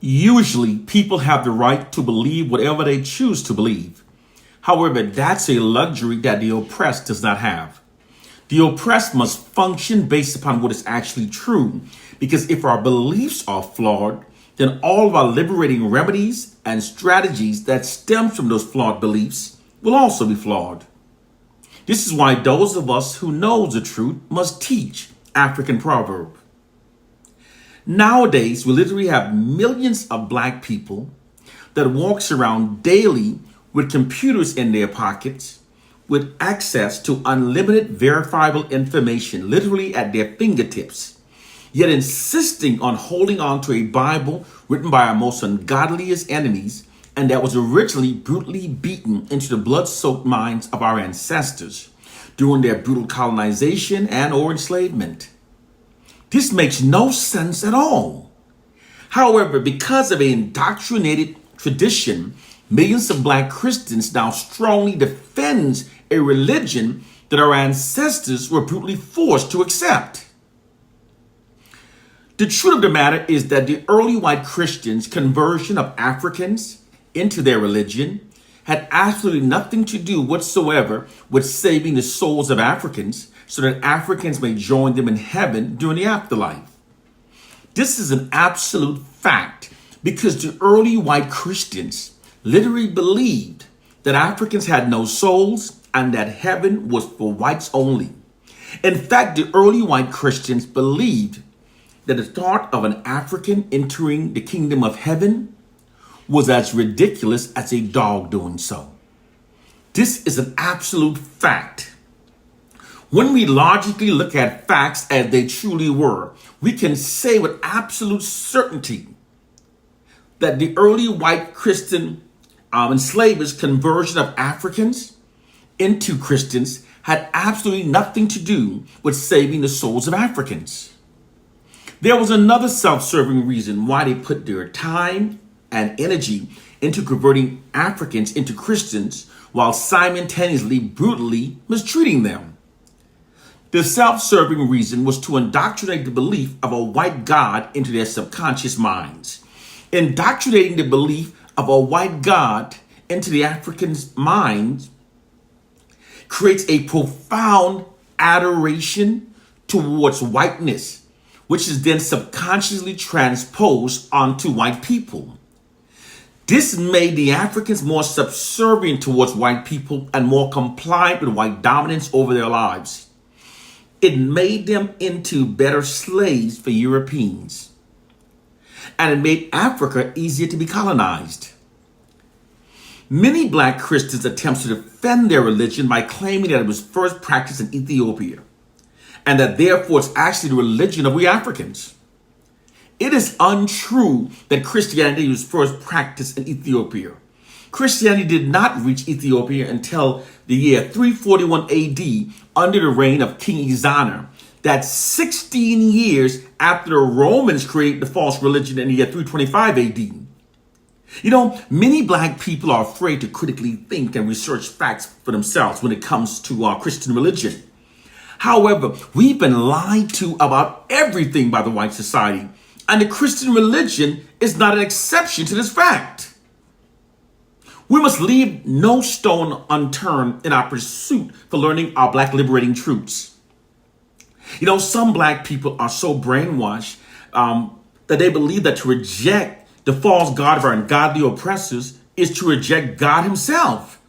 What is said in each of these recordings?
Usually, people have the right to believe whatever they choose to believe. However, that's a luxury that the oppressed does not have. The oppressed must function based upon what is actually true, because if our beliefs are flawed, then all of our liberating remedies and strategies that stem from those flawed beliefs will also be flawed. This is why those of us who know the truth must teach African proverb. Nowadays, we literally have millions of black people that walks around daily with computers in their pockets, with access to unlimited verifiable information literally at their fingertips, yet insisting on holding on to a Bible written by our most ungodliest enemies and that was originally brutally beaten into the blood-soaked minds of our ancestors during their brutal colonization and or enslavement. This makes no sense at all. However, because of an indoctrinated tradition, millions of black Christians now strongly defend a religion that our ancestors were brutally forced to accept. The truth of the matter is that the early white Christians' conversion of Africans into their religion had absolutely nothing to do whatsoever with saving the souls of Africans so that Africans may join them in heaven during the afterlife. This is an absolute fact because the early white Christians literally believed that Africans had no souls and that heaven was for whites only. In fact, the early white Christians believed that the thought of an African entering the kingdom of heaven was as ridiculous as a dog doing so. This is an absolute fact. When we logically look at facts as they truly were, we can say with absolute certainty that the early white Christian enslavers' conversion of Africans into Christians had absolutely nothing to do with saving the souls of Africans. There was another self-serving reason why they put their time and energy into converting Africans into Christians while simultaneously brutally mistreating them. The self-serving reason was to indoctrinate the belief of a white God into their subconscious minds. Indoctrinating the belief of a white God into the African's minds creates a profound adoration towards whiteness, which is then subconsciously transposed onto white people. This made the Africans more subservient towards white people and more compliant with white dominance over their lives. It made them into better slaves for Europeans. And it made Africa easier to be colonized. Many black Christians attempt to defend their religion by claiming that it was first practiced in Ethiopia, and that therefore it's actually the religion of we Africans. It is untrue that Christianity was first practiced in Ethiopia. Christianity did not reach Ethiopia until the year 341 AD under the reign of King Ezana. That's 16 years after the Romans created the false religion in the year 325 AD. You know, many black people are afraid to critically think and research facts for themselves when it comes to our Christian religion. However, we've been lied to about everything by the white society, and the Christian religion is not an exception to this fact. We must leave no stone unturned in our pursuit for learning our black liberating truths. You know, some black people are so brainwashed that they believe that to reject the false God of our ungodly oppressors is to reject God himself.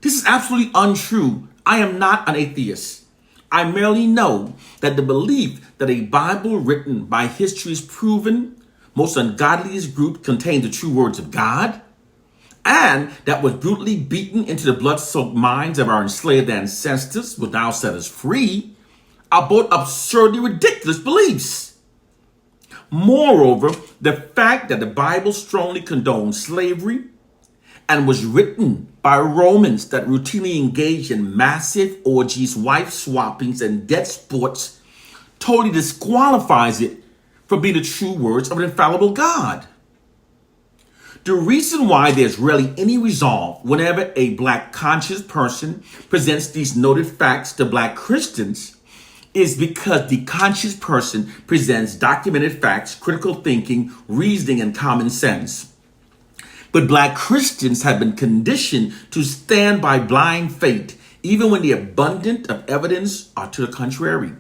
This is absolutely untrue. I am not an atheist. I merely know that the belief that a Bible written by history's proven most ungodliest group contains the true words of God, and that was brutally beaten into the blood-soaked minds of our enslaved ancestors will now set us free, are both absurdly ridiculous beliefs. Moreover, the fact that the Bible strongly condones slavery and was written by Romans that routinely engaged in massive orgies, wife swappings, and death sports totally disqualifies it from being the true words of an infallible God. The reason why there's rarely any resolve whenever a black conscious person presents these noted facts to black Christians is because the conscious person presents documented facts, critical thinking, reasoning, and common sense. But Black Christians have been conditioned to stand by blind faith, even when the abundance of evidence are to the contrary.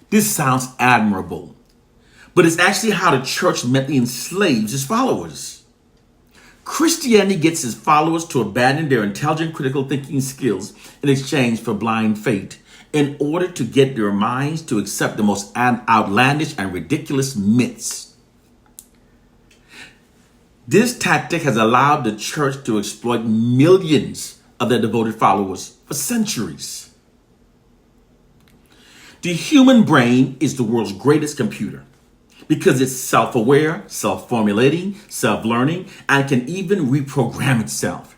This sounds admirable, but it's actually how the church mentally enslaves its followers. Christianity gets its followers to abandon their intelligent critical thinking skills in exchange for blind faith in order to get their minds to accept the most outlandish and ridiculous myths. This tactic has allowed the church to exploit millions of their devoted followers for centuries. The human brain is the world's greatest computer because it's self-aware, self-formulating, self-learning, and can even reprogram itself.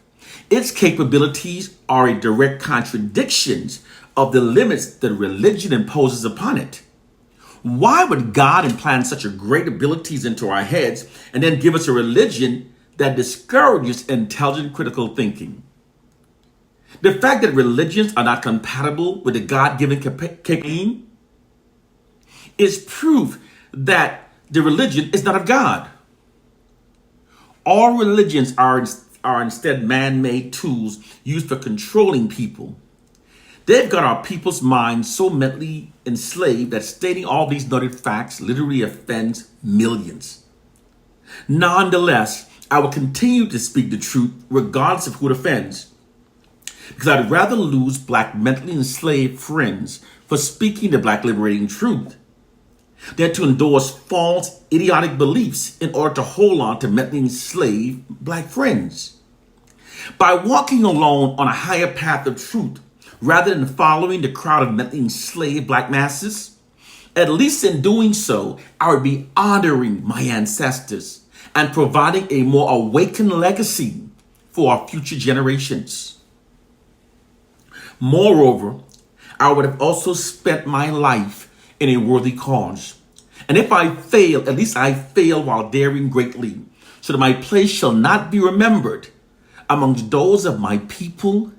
Its capabilities are a direct contradiction of the limits that religion imposes upon it. Why would God implant such a great abilities into our heads and then give us a religion that discourages intelligent critical thinking? The fact that religions are not compatible with the God-given capability is proof that the religion is not of God. All religions are instead man-made tools used for controlling people. They've got our people's minds so mentally enslaved that stating all these noted facts literally offends millions. Nonetheless, I will continue to speak the truth regardless of who it offends, because I'd rather lose Black mentally enslaved friends for speaking the Black liberating truth than to endorse false, idiotic beliefs in order to hold on to mentally enslaved Black friends. By walking alone on a higher path of truth, rather than following the crowd of mentally enslaved Black masses, at least in doing so, I would be honoring my ancestors and providing a more awakened legacy for our future generations. Moreover, I would have also spent my life in a worthy cause. And if I fail, at least I fail while daring greatly, so that my place shall not be remembered amongst those of my people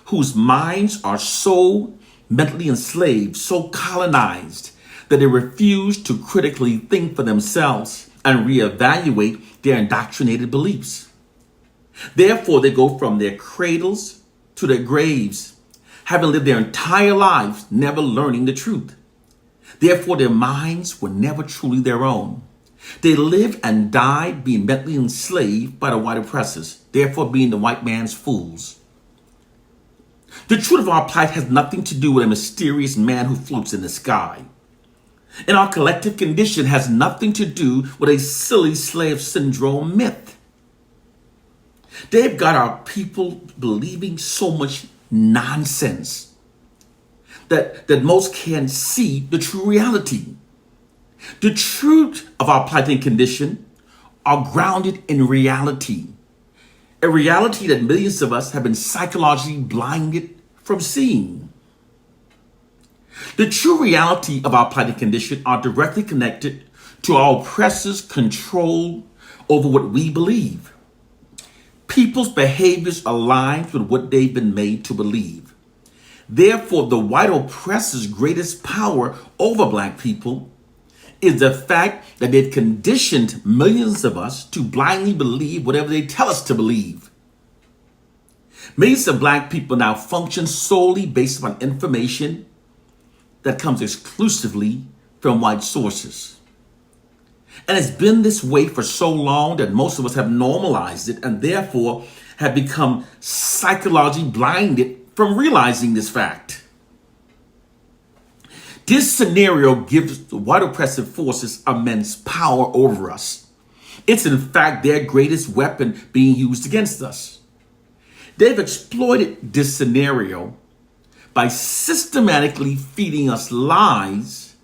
whose minds are so mentally enslaved, so colonized, that they refuse to critically think for themselves and reevaluate their indoctrinated beliefs. Therefore, they go from their cradles to their graves, having lived their entire lives never learning the truth. Therefore, their minds were never truly their own. They lived and died being mentally enslaved by the white oppressors, therefore being the white man's fools. The truth of our plight has nothing to do with a mysterious man who floats in the sky. And our collective condition has nothing to do with a silly slave syndrome myth. They've got our people believing so much nonsense that most can't see the true reality. The truth of our plighting condition are grounded in reality. A reality that millions of us have been psychologically blinded from seeing. The true reality of our plighted condition are directly connected to our oppressors' control over what we believe. People's behaviors align with what they've been made to believe. Therefore, the white oppressor's greatest power over Black people is the fact that they've conditioned millions of us to blindly believe whatever they tell us to believe. Millions of Black people now function solely based upon information that comes exclusively from white sources. And it's been this way for so long that most of us have normalized it and therefore have become psychologically blinded from realizing this fact. This scenario gives the white oppressive forces immense power over us. It's in fact their greatest weapon being used against us. They've exploited this scenario by systematically feeding us lies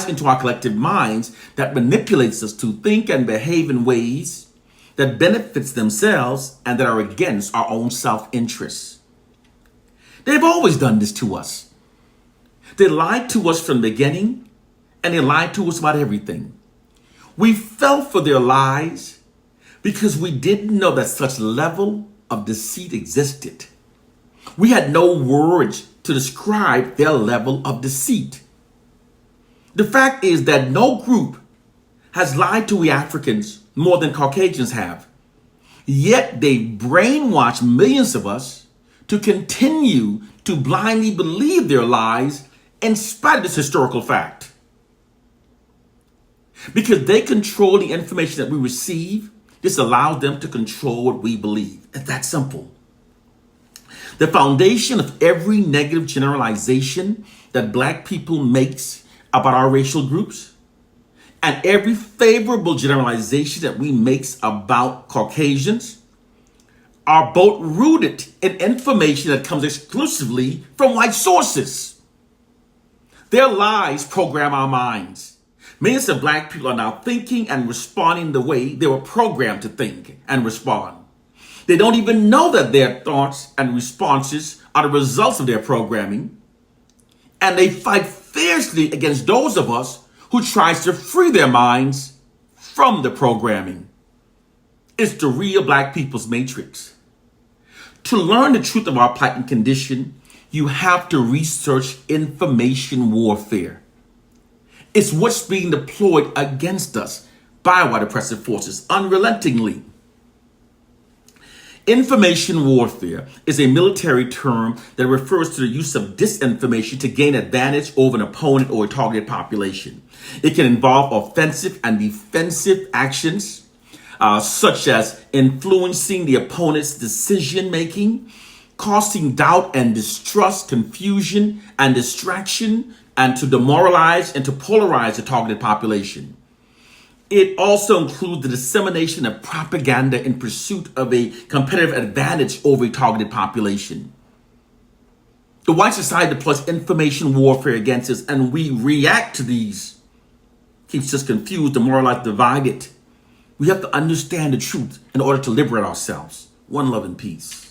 into our collective minds that manipulates us to think and behave in ways that benefits themselves and that are against our own self-interest. They've always done this to us. They lied to us from the beginning, and they lied to us about everything. We fell for their lies because we didn't know that such level of deceit existed. We had no words to describe their level of deceit. The fact is that no group has lied to we Africans more than Caucasians have. Yet they brainwash millions of us to continue to blindly believe their lies in spite of this historical fact. Because they control the information that we receive, this allows them to control what we believe. It's that simple. The foundation of every negative generalization that Black people makes about our racial groups, and every favorable generalization that we makes about Caucasians, are both rooted in information that comes exclusively from white sources. Their lies program our minds. Millions of Black people are now thinking and responding the way they were programmed to think and respond. They don't even know that their thoughts and responses are the results of their programming. And they fight fiercely against those of us who tries to free their minds from the programming. It's the real Black people's matrix. To learn the truth of our plight and condition, you have to research information warfare. It's what's being deployed against us by white oppressive forces unrelentingly. Information warfare is a military term that refers to the use of disinformation to gain advantage over an opponent or a targeted population. It can involve offensive and defensive actions, such as influencing the opponent's decision-making, causing doubt and distrust, confusion and distraction, and to demoralize and to polarize the targeted population. It also includes the dissemination of propaganda in pursuit of a competitive advantage over a targeted population. The white society deploys information warfare against us, and we react to these. Keeps us confused, demoralized, divided. We have to understand the truth in order to liberate ourselves. One love and peace.